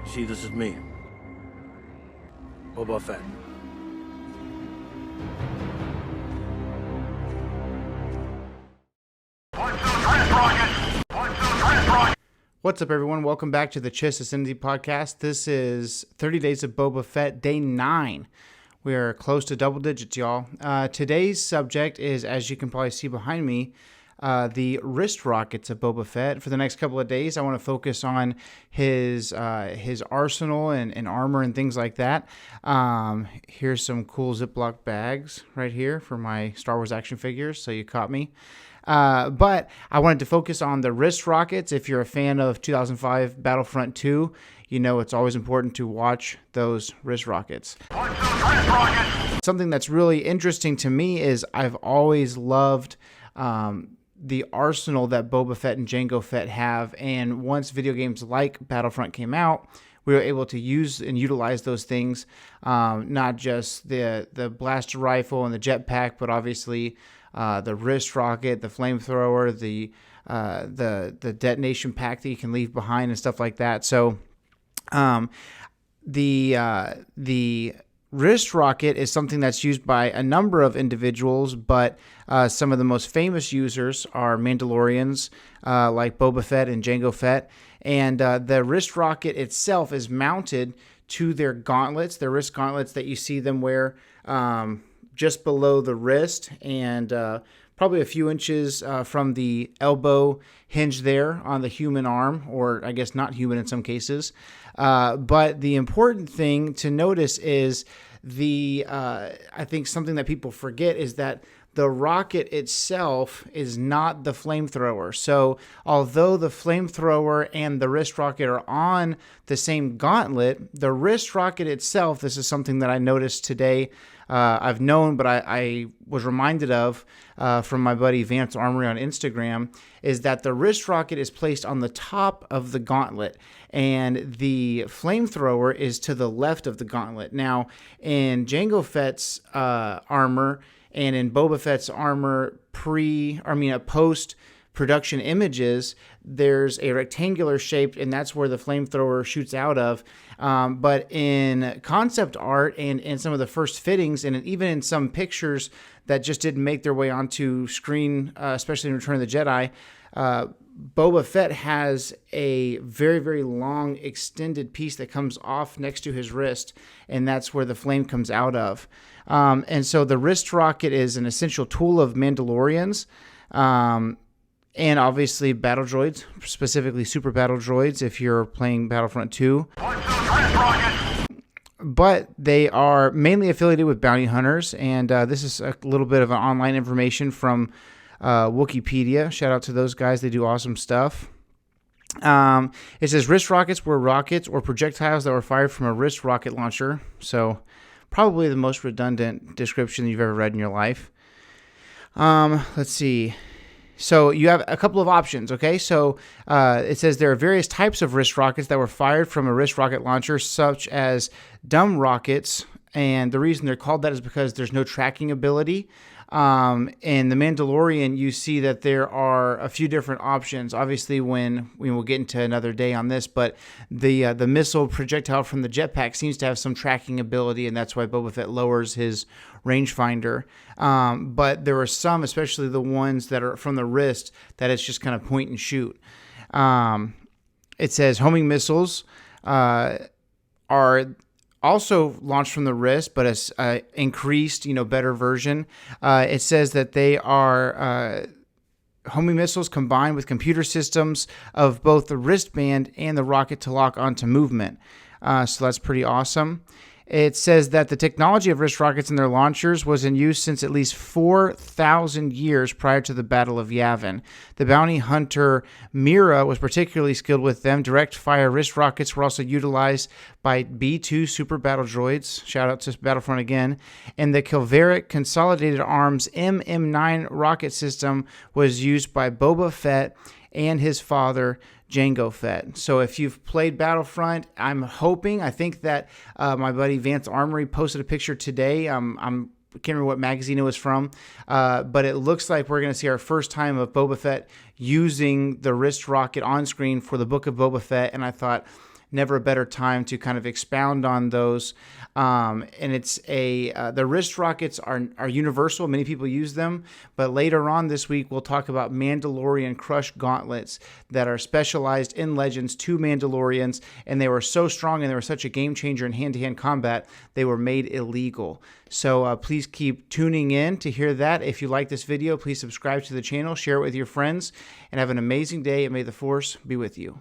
See, this is me, Boba Fett. What's up, everyone? Welcome back to the Chiss Ascendancy podcast. This is 30 Days of Boba Fett, Day 9. We are close to double digits, y'all. Today's subject is, as you can probably see behind me, the wrist rockets of Boba Fett. For the next couple of days, I want to focus on his arsenal and armor and things like that. Here's some cool Ziploc bags right here for my Star Wars action figures, so you caught me. But I wanted to focus on the wrist rockets. If you're a fan of 2005 Battlefront 2, you know it's always important to watch those wrist rockets. Something that's really interesting to me is I've always loved the arsenal that Boba Fett and Jango Fett have, and once video games like Battlefront came out, we were able to use and utilize those things, not just the blaster rifle and the jetpack, but obviously the wrist rocket, the flamethrower, the detonation pack that you can leave behind and stuff like that. So the wrist rocket is something that's used by a number of individuals, but some of the most famous users are Mandalorians like Boba Fett and Jango Fett. And the wrist rocket itself is mounted to their gauntlets, their wrist gauntlets that you see them wear just below the wrist, and probably a few inches from the elbow hinge there on the human arm, or I guess not human in some cases. But the important thing to notice is I think something that people forget is that the rocket itself is not the flamethrower. So although the flamethrower and the wrist rocket are on the same gauntlet, the wrist rocket itself, this is something that I noticed today, I've known, but I was reminded of from my buddy Vance Armory on Instagram, is that the wrist rocket is placed on the top of the gauntlet, and the flamethrower is to the left of the gauntlet. Now, in Jango Fett's armor and in Boba Fett's armor post-production images, there's a rectangular shape, and that's where the flamethrower shoots out of. But in concept art and in some of the first fittings, and even in some pictures that just didn't make their way onto screen, especially in Return of the Jedi, Boba Fett has a very, very long extended piece that comes off next to his wrist, and that's where the flame comes out of. And so the wrist rocket is an essential tool of Mandalorians, and obviously battle droids, specifically super battle droids if you're playing Battlefront 2. But they are mainly affiliated with bounty hunters, and this is a little bit of an online information from Wikipedia. Shout out to those guys. They do awesome stuff. It says wrist rockets were rockets or projectiles that were fired from a wrist rocket launcher. So probably the most redundant description you've ever read in your life. Let's see. So you have a couple of options, okay? So it says there are various types of wrist rockets that were fired from a wrist rocket launcher, such as dumb rockets. And the reason they're called that is because there's no tracking ability. In The Mandalorian, you see that there are a few different options. Obviously, when we will get into another day on this, but the missile projectile from the jetpack seems to have some tracking ability, and that's why Boba Fett lowers his rangefinder. But there are some, especially the ones that are from the wrist, that it's just kind of point and shoot. It says homing missiles are also launched from the wrist, but a increased, better version. It says that they are homing missiles combined with computer systems of both the wristband and the rocket to lock onto movement. So that's pretty awesome. It says that the technology of wrist rockets and their launchers was in use since at least 4,000 years prior to the Battle of Yavin. The bounty hunter Mira was particularly skilled with them. Direct fire wrist rockets were also utilized by B-2 super battle droids. Shout out to Battlefront again. And the Kilveric Consolidated Arms MM9 rocket system was used by Boba Fett and his father, Jango Fett. So if you've played Battlefront, I think that my buddy Vance Armory posted a picture today. I can't remember what magazine it was from, but it looks like we're going to see our first time of Boba Fett using the wrist rocket on screen for the Book of Boba Fett. And I thought, never a better time to kind of expound on those. And it's the wrist rockets are universal. Many people use them, but later on this week we'll talk about Mandalorian Crush gauntlets that are specialized in Legends to Mandalorians, and they were so strong and they were such a game changer in hand-to-hand combat, they were made illegal. So please keep tuning in to hear that. If you like this video, please subscribe to the channel, share it with your friends, and have an amazing day, and may the Force be with you.